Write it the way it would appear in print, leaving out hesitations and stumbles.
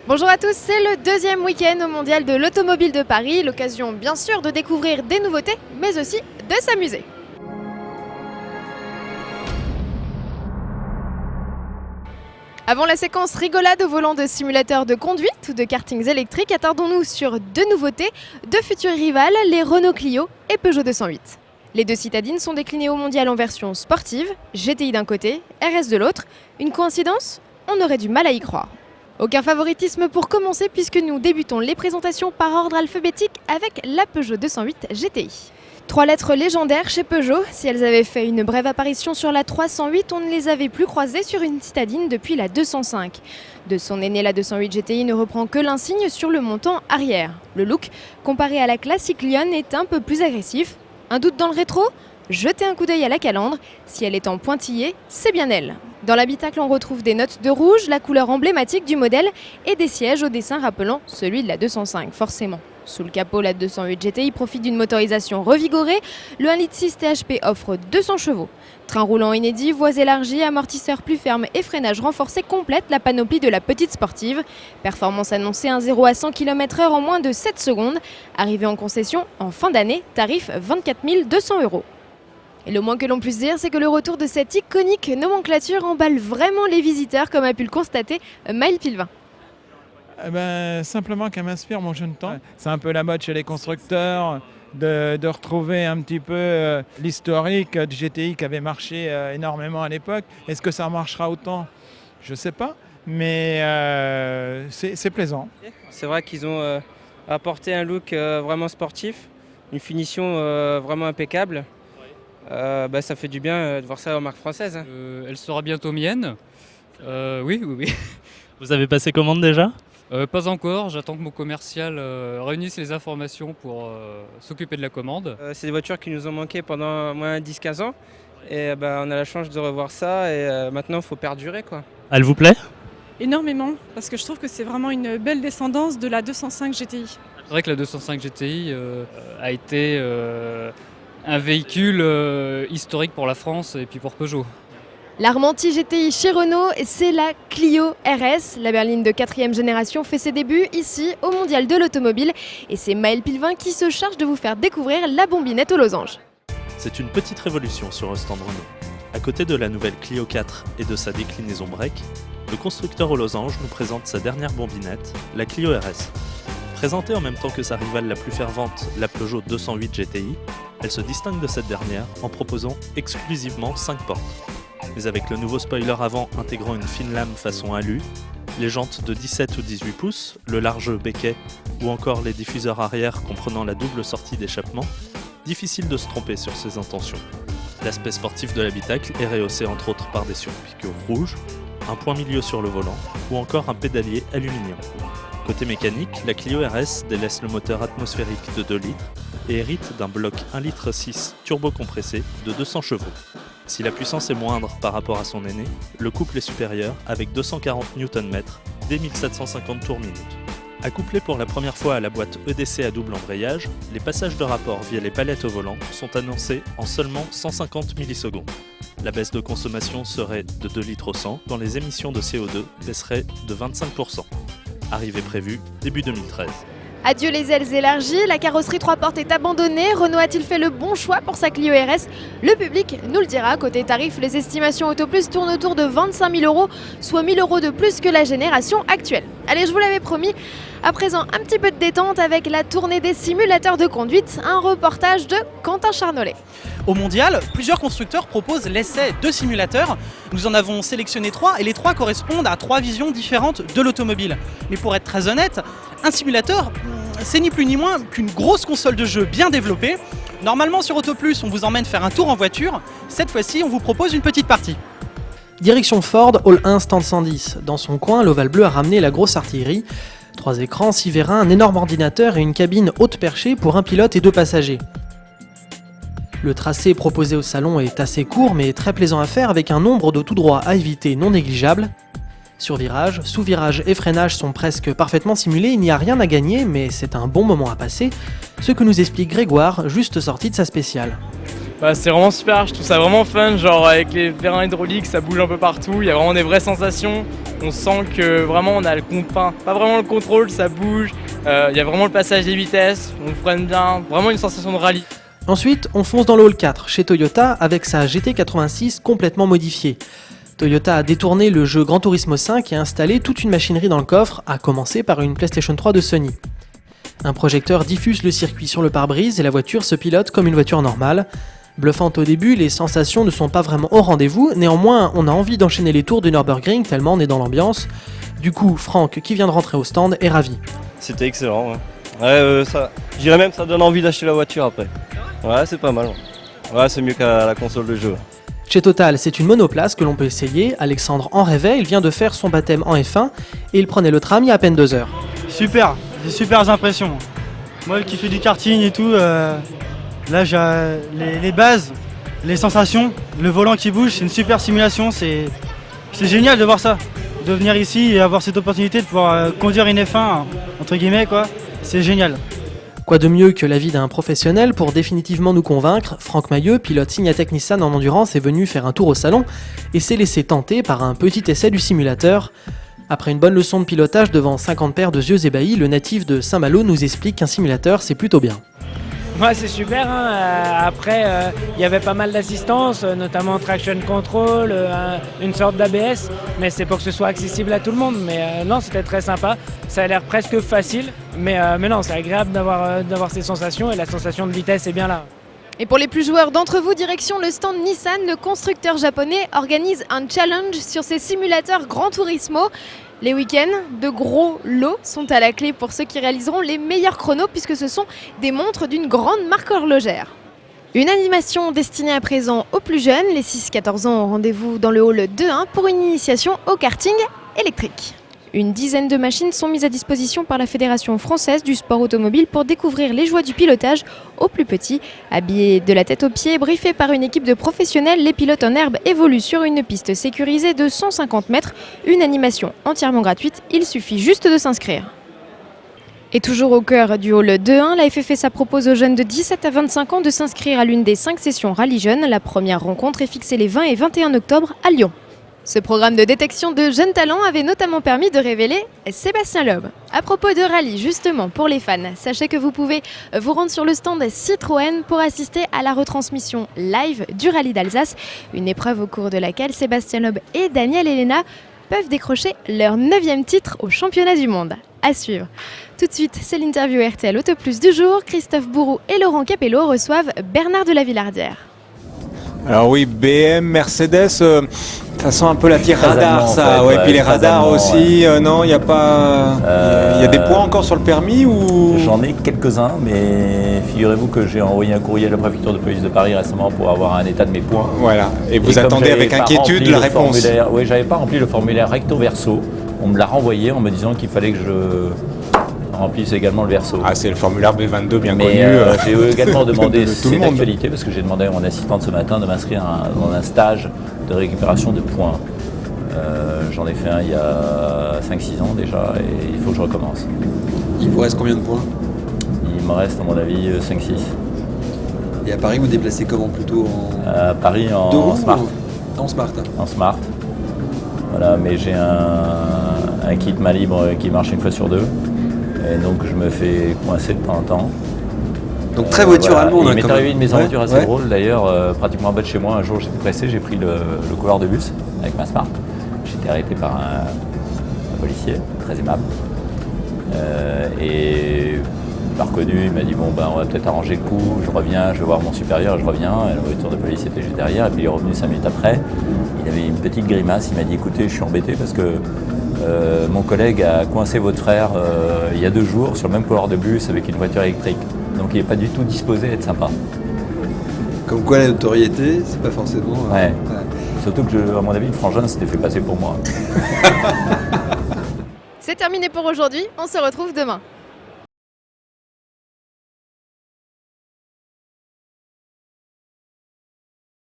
Bonjour à tous, c'est le deuxième week-end au Mondial de l'Automobile de Paris, l'occasion bien sûr de découvrir des nouveautés, mais aussi de s'amuser. Avant la séquence rigolade au volant de simulateurs de conduite ou de kartings électriques, attardons-nous sur deux nouveautés, deux futurs rivales, les Renault Clio et Peugeot 208. Les deux citadines sont déclinées au Mondial en version sportive, GTI d'un côté, RS de l'autre. Une coïncidence ? On aurait du mal à y croire. Aucun favoritisme pour commencer puisque nous débutons les présentations par ordre alphabétique avec la Peugeot 208 GTI. Trois lettres légendaires chez Peugeot. Si elles avaient fait une brève apparition sur la 308, on ne les avait plus croisées sur une citadine depuis la 205. De son aînée, la 208 GTI ne reprend que l'insigne sur le montant arrière. Le look, comparé à la classique Lyon, est un peu plus agressif. Un doute dans le rétro ? Jetez un coup d'œil à la calandre. Si elle est en pointillé, c'est bien elle. Dans l'habitacle, on retrouve des notes de rouge, la couleur emblématique du modèle, et des sièges au dessin rappelant celui de la 205, forcément. Sous le capot, la 208 GTI profite d'une motorisation revigorée. Le 1,6 litre THP offre 200 chevaux. Train roulant inédit, voies élargies, amortisseurs plus fermes et freinage renforcé complètent la panoplie de la petite sportive. Performance annoncée, un 0 à 100 km/h en moins de 7 secondes. Arrivée en concession en fin d'année, tarif 24 200 €. Et le moins que l'on puisse dire, c'est que le retour de cette iconique nomenclature emballe vraiment les visiteurs, comme a pu le constater Maël Pilvin. Simplement qu'elle m'inspire mon jeune temps. C'est un peu la mode chez les constructeurs de retrouver un petit peu l'historique de GTI qui avait marché énormément à l'époque. Est-ce que ça marchera autant ? Je ne sais pas, mais c'est plaisant. C'est vrai qu'ils ont apporté un look vraiment sportif, une finition vraiment impeccable. Ça fait du bien de voir ça aux marques françaises. Elle sera bientôt mienne. Oui. Vous avez passé commande déjà ? Pas encore, j'attends que mon commercial réunisse les informations pour s'occuper de la commande. C'est des voitures qui nous ont manqué pendant moins 10-15 ans. Et on a la chance de revoir ça et maintenant il faut perdurer, quoi. Elle vous plaît ? Énormément, parce que je trouve que c'est vraiment une belle descendance de la 205 GTI. C'est vrai que la 205 GTI a été un véhicule historique pour la France et puis pour Peugeot. L'Armenti GTI chez Renault, c'est la Clio RS. La berline de 4e génération fait ses débuts ici au Mondial de l'Automobile. Et c'est Maël Pilvin qui se charge de vous faire découvrir la bombinette aux losanges. C'est une petite révolution sur un stand Renault. À côté de la nouvelle Clio 4 et de sa déclinaison break, le constructeur aux losanges nous présente sa dernière bombinette, la Clio RS. Présentée en même temps que sa rivale la plus fervente, la Peugeot 208 GTI, elle se distingue de cette dernière en proposant exclusivement 5 portes. Mais avec le nouveau spoiler avant intégrant une fine lame façon alu, les jantes de 17 ou 18 pouces, le large becquet ou encore les diffuseurs arrière comprenant la double sortie d'échappement, difficile de se tromper sur ses intentions. L'aspect sportif de l'habitacle est rehaussé entre autres par des surpiqûres rouges, un point milieu sur le volant ou encore un pédalier aluminium. Côté mécanique, la Clio RS délaisse le moteur atmosphérique de 2 litres et hérite d'un bloc 1,6 litre turbo-compressé de 200 chevaux. Si la puissance est moindre par rapport à son aîné, le couple est supérieur avec 240 Nm dès 1750 tours minute. Accouplé pour la première fois à la boîte EDC à double embrayage, les passages de rapport via les palettes au volant sont annoncés en seulement 150 millisecondes. La baisse de consommation serait de 2 litres au 100, quand les émissions de CO2 baisseraient de 25%. Arrivée prévue début 2013. Adieu les ailes élargies, la carrosserie 3 portes est abandonnée. Renault a-t-il fait le bon choix pour sa Clio RS ? Le public nous le dira. Côté tarif, les estimations Autoplus tournent autour de 25 000 €, soit 1 000 € de plus que la génération actuelle. Allez, je vous l'avais promis, à présent un petit peu de détente avec la tournée des simulateurs de conduite, un reportage de Quentin Charnollet. Au Mondial, plusieurs constructeurs proposent l'essai de simulateurs. Nous en avons sélectionné 3 et les 3 correspondent à 3 visions différentes de l'automobile. Mais pour être très honnête, un simulateur, c'est ni plus ni moins qu'une grosse console de jeu bien développée. Normalement sur Autoplus, on vous emmène faire un tour en voiture. Cette fois-ci, on vous propose une petite partie. Direction Ford, Hall 1, stand 110. Dans son coin, l'Oval Bleu a ramené la grosse artillerie. 3 écrans, 6 vérins, un énorme ordinateur et une cabine haute perchée pour un pilote et 2 passagers. Le tracé proposé au salon est assez court mais très plaisant à faire avec un nombre de tout droit à éviter non négligeable. Sur virage, sous-virage et freinage sont presque parfaitement simulés, il n'y a rien à gagner mais c'est un bon moment à passer, ce que nous explique Grégoire, juste sorti de sa spéciale. C'est vraiment super, je trouve ça vraiment fun, genre avec les vérins hydrauliques, ça bouge un peu partout, il y a vraiment des vraies sensations. On sent que vraiment on a pas vraiment le contrôle, ça bouge, il y a vraiment le passage des vitesses, on freine bien, vraiment une sensation de rallye. Ensuite, on fonce dans le hall 4, chez Toyota, avec sa GT86 complètement modifiée. Toyota a détourné le jeu Gran Turismo 5 et installé toute une machinerie dans le coffre, à commencer par une PlayStation 3 de Sony. Un projecteur diffuse le circuit sur le pare-brise et la voiture se pilote comme une voiture normale. Bluffante au début, les sensations ne sont pas vraiment au rendez-vous, néanmoins on a envie d'enchaîner les tours du Nürburgring tellement on est dans l'ambiance. Du coup, Franck, qui vient de rentrer au stand, est ravi. C'était excellent, je dirais même que ça donne envie d'acheter la voiture après. Ouais, c'est pas mal. Ouais, c'est mieux qu'à la console de jeu. Chez Total, c'est une monoplace que l'on peut essayer. Alexandre en rêvait, il vient de faire son baptême en F1 et il prenait le tram il y a à peine 2 heures. Super, j'ai super impressions. Moi qui fais du karting et tout, là j'ai les bases, les sensations, le volant qui bouge, c'est une super simulation, c'est génial de voir ça. De venir ici et avoir cette opportunité de pouvoir conduire une F1, entre guillemets quoi, c'est génial. Quoi de mieux que l'avis d'un professionnel pour définitivement nous convaincre? Franck Mailleux, pilote Signatech Nissan en endurance, est venu faire un tour au salon et s'est laissé tenter par un petit essai du simulateur. Après une bonne leçon de pilotage devant 50 paires de yeux ébahis, le natif de Saint-Malo nous explique qu'un simulateur c'est plutôt bien. Ouais, c'est super. Après, il y avait pas mal d'assistance, notamment traction control, une sorte d'ABS, mais c'est pour que ce soit accessible à tout le monde. Mais non, c'était très sympa. Ça a l'air presque facile, mais non, c'est agréable d'avoir ces sensations et la sensation de vitesse est bien là. Et pour les plus joueurs d'entre vous, direction le stand Nissan, le constructeur japonais organise un challenge sur ses simulateurs Gran Turismo. Les week-ends, de gros lots sont à la clé pour ceux qui réaliseront les meilleurs chronos puisque ce sont des montres d'une grande marque horlogère. Une animation destinée à présent aux plus jeunes, les 6-14 ans ont rendez-vous dans le hall 2-1 pour une initiation au karting électrique. Une dizaine de machines sont mises à disposition par la Fédération française du sport automobile pour découvrir les joies du pilotage aux plus petits. Habillés de la tête aux pieds, briefés par une équipe de professionnels, les pilotes en herbe évoluent sur une piste sécurisée de 150 mètres. Une animation entièrement gratuite, il suffit juste de s'inscrire. Et toujours au cœur du hall 2-1, la FFSA propose aux jeunes de 17 à 25 ans de s'inscrire à l'une des 5 sessions Rallye Jeunes. La première rencontre est fixée les 20 et 21 octobre à Lyon. Ce programme de détection de jeunes talents avait notamment permis de révéler Sébastien Loeb. À propos de rallye, justement, pour les fans, sachez que vous pouvez vous rendre sur le stand Citroën pour assister à la retransmission live du rallye d'Alsace, une épreuve au cours de laquelle Sébastien Loeb et Daniel Elena peuvent décrocher leur 9e titre au championnat du monde. À suivre. Tout de suite, c'est l'interview RTL Auto Plus du jour. Christophe Bourroux et Laurent Capello reçoivent Bernard de la Villardière. Alors oui, BM, Mercedes, ça sent un peu la tire radar, ça. Ouais, puis les radars aussi. Non, il n'y a pas. Il y a des points encore sur le permis ou? J'en ai quelques-uns, mais figurez-vous que j'ai envoyé un courrier à la préfecture de police de Paris récemment pour avoir un état de mes points. Voilà. Et vous attendez avec inquiétude la réponse? Oui, j'avais pas rempli le formulaire recto verso. On me l'a renvoyé en me disant qu'il fallait que je remplisse également le verso. Ah, c'est le formulaire B22 bien connu. J'ai également demandé, c'est d'actualité, parce que j'ai demandé à mon assistante ce matin de m'inscrire dans un stage de récupération de points. J'en ai fait un il y a 5-6 ans déjà et il faut que je recommence. Il vous reste combien de points? Il me reste à mon avis 5-6. Et à Paris, vous déplacez comment? Plutôt à Paris en smart. En smart. En smart. Voilà, mais j'ai un kit main libre qui marche une fois sur 2. Et donc je me fais coincer de temps en temps. Donc très voiture allemande. Il m'est arrivé une mésaventure assez drôle. D'ailleurs, pratiquement en bas de chez moi, un jour j'étais pressé, j'ai pris le couloir de bus avec ma Smart. J'étais arrêté par un policier, très aimable. Et il m'a reconnu, il m'a dit bon ben on va peut-être arranger le coup, je reviens, je vais voir mon supérieur, je reviens. Et la voiture de police était juste derrière, et puis il est revenu 5 minutes après. Il avait une petite grimace, il m'a dit écoutez, je suis embêté parce que mon collègue a coincé votre frère il y a 2 jours sur le même couloir de bus avec une voiture électrique. Donc il n'est pas du tout disposé à être sympa. Comme quoi la notoriété, c'est pas forcément... Ouais. Surtout que, à mon avis, le frangin s'était fait passer pour moi. C'est terminé pour aujourd'hui, on se retrouve demain.